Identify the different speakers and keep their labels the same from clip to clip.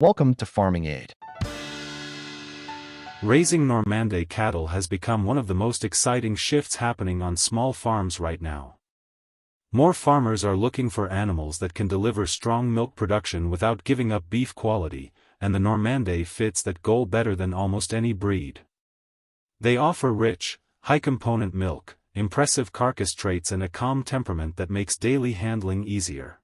Speaker 1: Welcome to Farming Aid.
Speaker 2: Raising Normande cattle has become one of the most exciting shifts happening on small farms right now. More farmers are looking for animals that can deliver strong milk production without giving up beef quality, and the Normande fits that goal better than almost any breed. They offer rich, high-component milk, impressive carcass traits and a calm temperament that makes daily handling easier.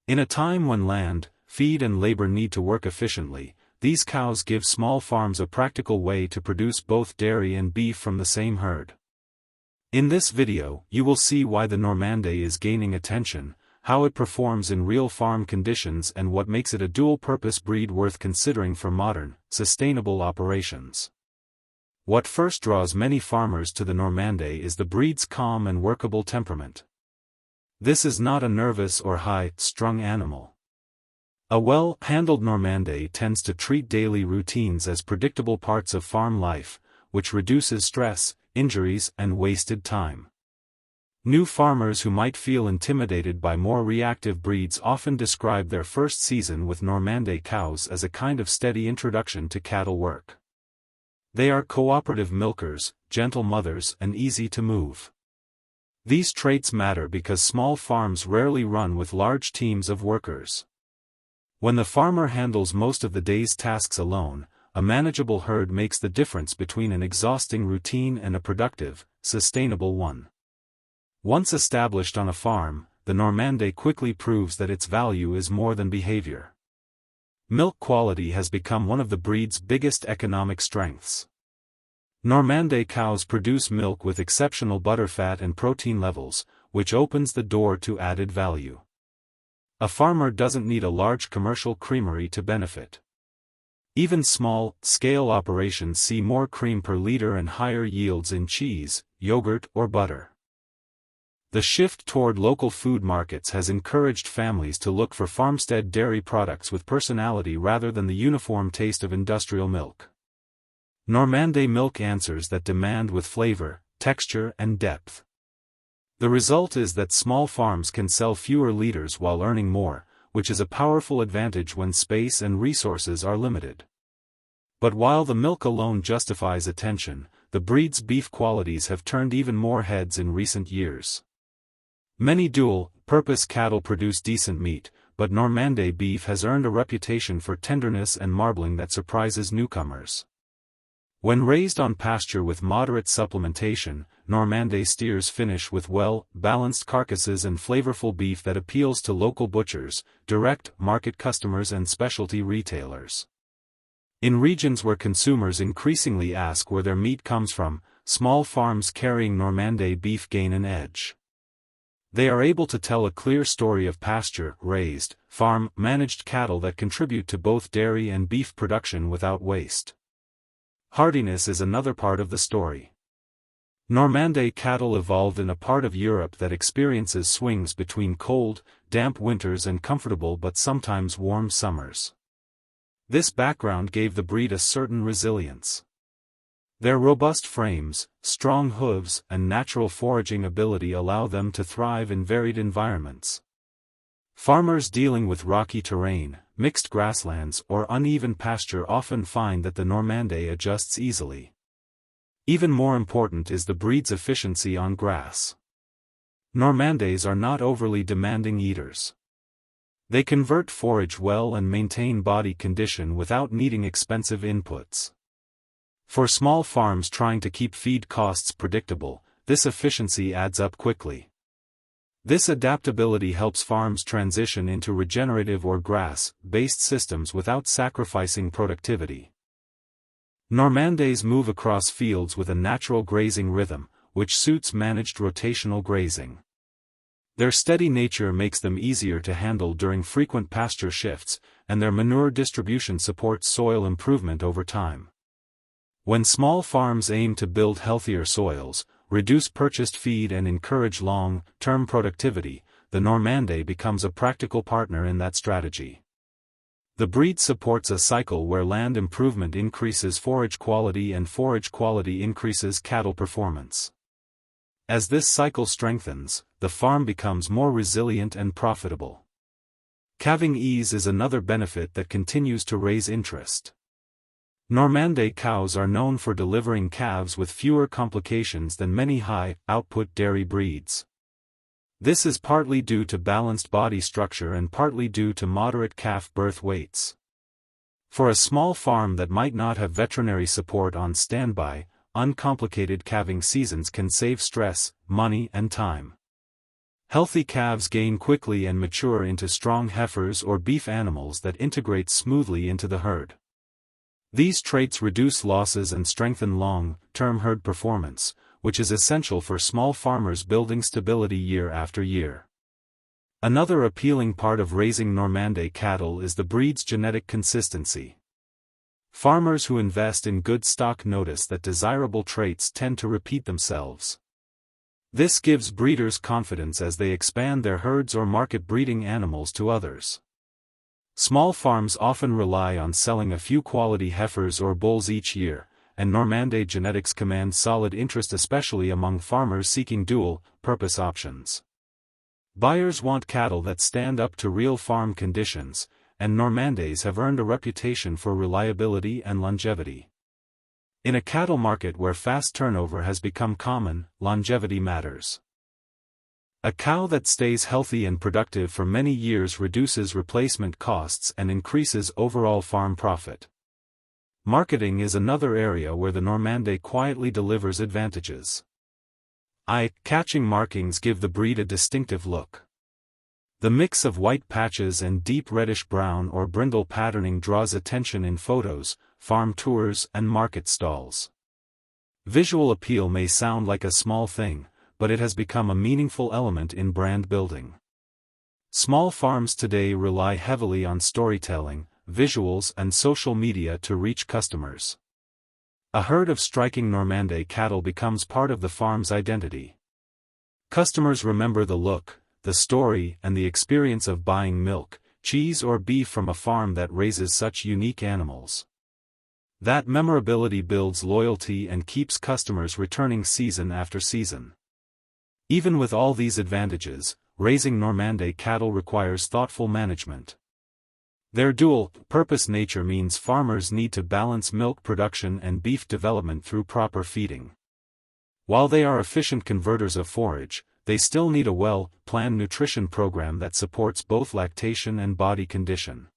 Speaker 2: In a time when land, feed and labor need to work efficiently, these cows give small farms a practical way to produce both dairy and beef from the same herd. In this video, you will see why the Normande is gaining attention, how it performs in real farm conditions and what makes it a dual-purpose breed worth considering for modern, sustainable operations. What first draws many farmers to the Normande is the breed's calm and workable temperament. This is not a nervous or high-strung animal. A well-handled Normande tends to treat daily routines as predictable parts of farm life, which reduces stress, injuries and wasted time. New farmers who might feel intimidated by more reactive breeds often describe their first season with Normande cows as a kind of steady introduction to cattle work. They are cooperative milkers, gentle mothers and easy to move. These traits matter because small farms rarely run with large teams of workers. When the farmer handles most of the day's tasks alone, a manageable herd makes the difference between an exhausting routine and a productive, sustainable one. Once established on a farm, the Normande quickly proves that its value is more than behavior. Milk quality has become one of the breed's biggest economic strengths. Normande cows produce milk with exceptional butterfat and protein levels, which opens the door to added value. A farmer doesn't need a large commercial creamery to benefit. Even small-scale operations see more cream per liter and higher yields in cheese, yogurt or butter. The shift toward local food markets has encouraged families to look for farmstead dairy products with personality rather than the uniform taste of industrial milk. Normande milk answers that demand with flavor, texture and depth. The result is that small farms can sell fewer liters while earning more, which is a powerful advantage when space and resources are limited. But while the milk alone justifies attention, the breed's beef qualities have turned even more heads in recent years. Many dual-purpose cattle produce decent meat, but Normande beef has earned a reputation for tenderness and marbling that surprises newcomers. When raised on pasture with moderate supplementation, Normande steers finish with well-balanced carcasses and flavorful beef that appeals to local butchers, direct market customers and specialty retailers. In regions where consumers increasingly ask where their meat comes from, small farms carrying Normande beef gain an edge. They are able to tell a clear story of pasture-raised, farm-managed cattle that contribute to both dairy and beef production without waste. Hardiness is another part of the story. Normande cattle evolved in a part of Europe that experiences swings between cold, damp winters and comfortable but sometimes warm summers. This background gave the breed a certain resilience. Their robust frames, strong hooves, and natural foraging ability allow them to thrive in varied environments. Farmers dealing with rocky terrain, mixed grasslands or uneven pasture often find that the Normande adjusts easily. Even more important is the breed's efficiency on grass. Normandes are not overly demanding eaters. They convert forage well and maintain body condition without needing expensive inputs. For small farms trying to keep feed costs predictable, this efficiency adds up quickly. This adaptability helps farms transition into regenerative or grass-based systems without sacrificing productivity. Normandes move across fields with a natural grazing rhythm, which suits managed rotational grazing. Their steady nature makes them easier to handle during frequent pasture shifts, and their manure distribution supports soil improvement over time. When small farms aim to build healthier soils, reduce purchased feed and encourage long-term productivity, the Normande becomes a practical partner in that strategy. The breed supports a cycle where land improvement increases forage quality and forage quality increases cattle performance. As this cycle strengthens, the farm becomes more resilient and profitable. Calving ease is another benefit that continues to raise interest. Normande cows are known for delivering calves with fewer complications than many high-output dairy breeds. This is partly due to balanced body structure and partly due to moderate calf birth weights. For a small farm that might not have veterinary support on standby, uncomplicated calving seasons can save stress, money and time. Healthy calves gain quickly and mature into strong heifers or beef animals that integrate smoothly into the herd. These traits reduce losses and strengthen long-term herd performance, which is essential for small farmers building stability year after year. Another appealing part of raising Normande cattle is the breed's genetic consistency. Farmers who invest in good stock notice that desirable traits tend to repeat themselves. This gives breeders confidence as they expand their herds or market breeding animals to others. Small farms often rely on selling a few quality heifers or bulls each year, and Normande genetics command solid interest especially among farmers seeking dual-purpose options. Buyers want cattle that stand up to real farm conditions, and Normandes have earned a reputation for reliability and longevity. In a cattle market where fast turnover has become common, longevity matters. A cow that stays healthy and productive for many years reduces replacement costs and increases overall farm profit. Marketing is another area where the Normande quietly delivers advantages. Eye-catching markings give the breed a distinctive look. The mix of white patches and deep reddish-brown or brindle patterning draws attention in photos, farm tours and market stalls. Visual appeal may sound like a small thing, but it has become a meaningful element in brand building. Small farms today rely heavily on storytelling, visuals and social media to reach customers. A herd of striking Normande cattle becomes part of the farm's identity. Customers remember the look, the story and the experience of buying milk, cheese or beef from a farm that raises such unique animals. That memorability builds loyalty and keeps customers returning season after season. Even with all these advantages, raising Normande cattle requires thoughtful management. Their dual-purpose nature means farmers need to balance milk production and beef development through proper feeding. While they are efficient converters of forage, they still need a well-planned nutrition program that supports both lactation and body condition.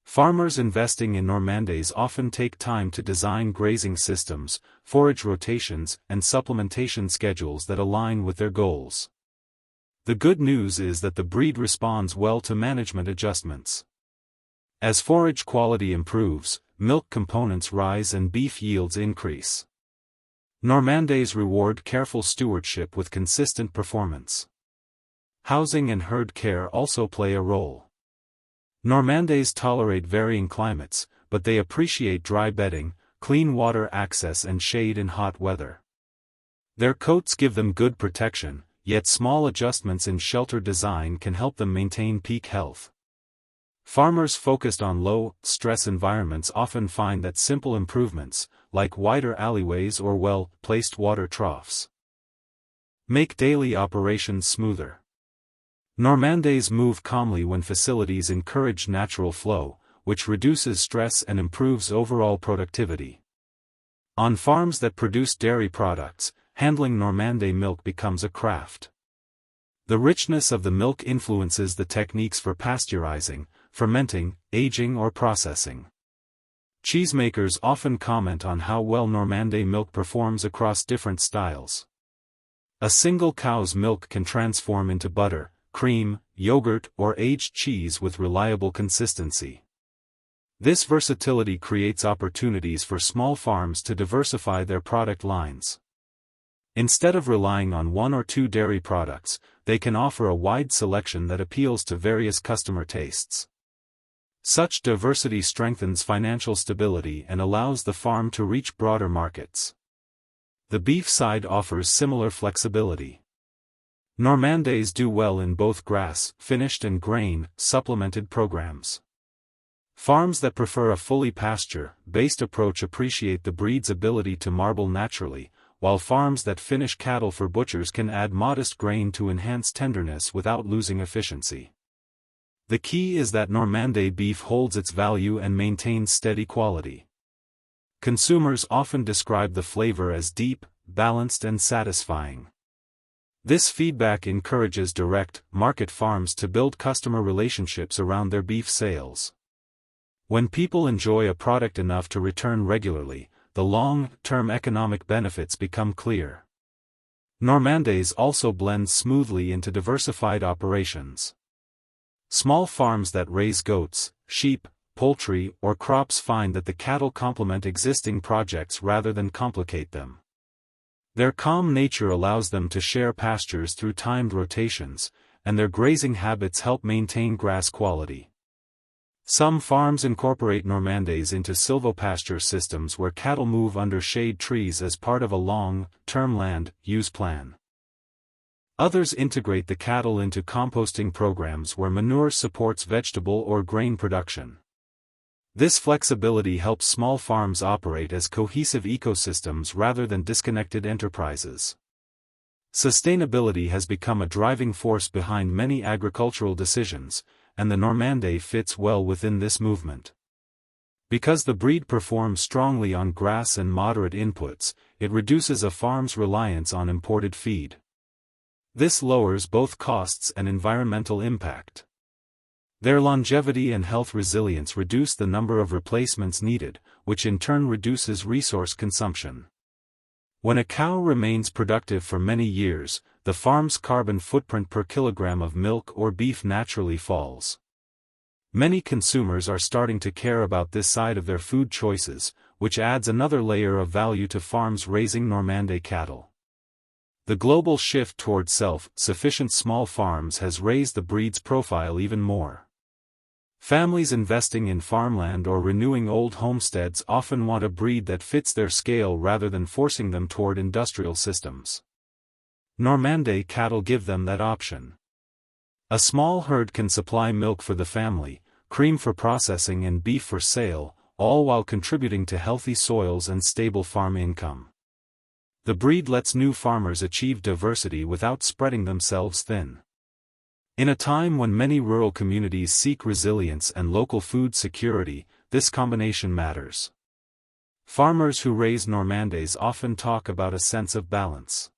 Speaker 2: Farmers investing in Normandes often take time to design grazing systems, forage rotations, and supplementation schedules that align with their goals. The good news is that the breed responds well to management adjustments. As forage quality improves, milk components rise and beef yields increase. Normandes reward careful stewardship with consistent performance. Housing and herd care also play a role. Normandes tolerate varying climates, but they appreciate dry bedding, clean water access and shade in hot weather. Their coats give them good protection, yet small adjustments in shelter design can help them maintain peak health. Farmers focused on low-stress environments often find that simple improvements, like wider alleyways or well-placed water troughs, make daily operations smoother. Normandes move calmly when facilities encourage natural flow, which reduces stress and improves overall productivity. On farms that produce dairy products, handling Normande milk becomes a craft. The richness of the milk influences the techniques for pasteurizing, fermenting, aging or processing. Cheesemakers often comment on how well Normande milk performs across different styles. A single cow's milk can transform into butter, cream, yogurt or aged cheese with reliable consistency. This versatility creates opportunities for small farms to diversify their product lines. Instead of relying on one or two dairy products, they can offer a wide selection that appeals to various customer tastes. Such diversity strengthens financial stability and allows the farm to reach broader markets. The beef side offers similar flexibility. Normandes do well in both grass-finished and grain-supplemented programs. Farms that prefer a fully pasture-based approach appreciate the breed's ability to marble naturally, while farms that finish cattle for butchers can add modest grain to enhance tenderness without losing efficiency. The key is that Normande beef holds its value and maintains steady quality. Consumers often describe the flavor as deep, balanced and satisfying. This feedback encourages direct, market farms to build customer relationships around their beef sales. When people enjoy a product enough to return regularly, the long-term economic benefits become clear. Normandes also blend smoothly into diversified operations. Small farms that raise goats, sheep, poultry, or crops find that the cattle complement existing projects rather than complicate them. Their calm nature allows them to share pastures through timed rotations, and their grazing habits help maintain grass quality. Some farms incorporate Normandes into silvopasture systems where cattle move under shade trees as part of a long-term land use plan. Others integrate the cattle into composting programs where manure supports vegetable or grain production. This flexibility helps small farms operate as cohesive ecosystems rather than disconnected enterprises. Sustainability has become a driving force behind many agricultural decisions, and the Normande fits well within this movement. Because the breed performs strongly on grass and moderate inputs, it reduces a farm's reliance on imported feed. This lowers both costs and environmental impact. Their longevity and health resilience reduce the number of replacements needed, which in turn reduces resource consumption. When a cow remains productive for many years, the farm's carbon footprint per kilogram of milk or beef naturally falls. Many consumers are starting to care about this side of their food choices, which adds another layer of value to farms raising Normande cattle. The global shift toward self-sufficient small farms has raised the breed's profile even more. Families investing in farmland or renewing old homesteads often want a breed that fits their scale rather than forcing them toward industrial systems. Normande cattle give them that option. A small herd can supply milk for the family, cream for processing and beef for sale, all while contributing to healthy soils and stable farm income. The breed lets new farmers achieve diversity without spreading themselves thin. In a time when many rural communities seek resilience and local food security, this combination matters. Farmers who raise Normandes often talk about a sense of balance.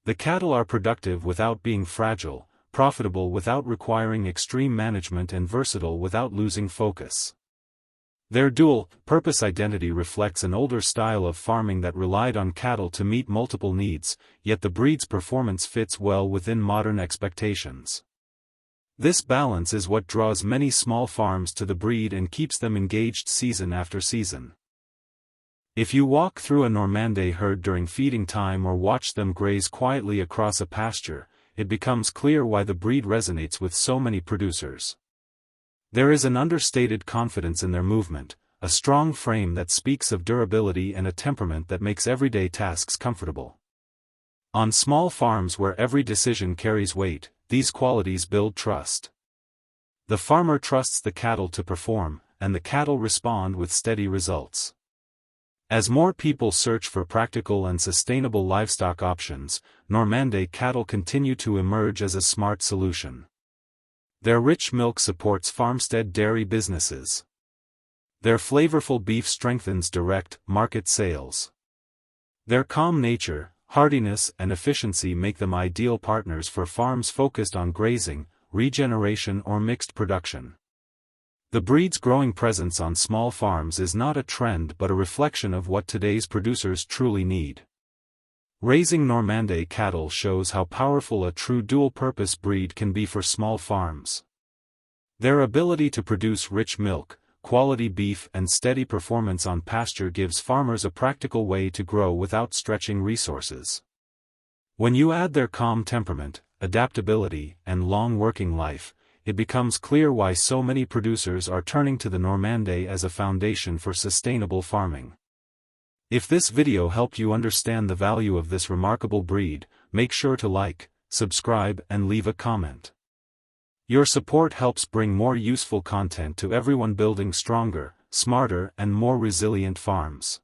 Speaker 2: The cattle are productive without being fragile, profitable without requiring extreme management and versatile without losing focus. Their dual-purpose identity reflects an older style of farming that relied on cattle to meet multiple needs, yet the breed's performance fits well within modern expectations. This balance is what draws many small farms to the breed and keeps them engaged season after season. If you walk through a Normande herd during feeding time or watch them graze quietly across a pasture, it becomes clear why the breed resonates with so many producers. There is an understated confidence in their movement, a strong frame that speaks of durability and a temperament that makes everyday tasks comfortable. On small farms where every decision carries weight, these qualities build trust. The farmer trusts the cattle to perform, and the cattle respond with steady results. As more people search for practical and sustainable livestock options, Normande cattle continue to emerge as a smart solution. Their rich milk supports farmstead dairy businesses. Their flavorful beef strengthens direct market sales. Their calm nature, hardiness, and efficiency make them ideal partners for farms focused on grazing, regeneration, or mixed production. The breed's growing presence on small farms is not a trend but a reflection of what today's producers truly need. Raising Normande cattle shows how powerful a true dual-purpose breed can be for small farms. Their ability to produce rich milk, quality beef, and steady performance on pasture gives farmers a practical way to grow without stretching resources. When you add their calm temperament, adaptability, and long working life, it becomes clear why so many producers are turning to the Normande as a foundation for sustainable farming. If this video helped you understand the value of this remarkable breed, make sure to like, subscribe, and leave a comment. Your support helps bring more useful content to everyone building stronger, smarter, and more resilient farms.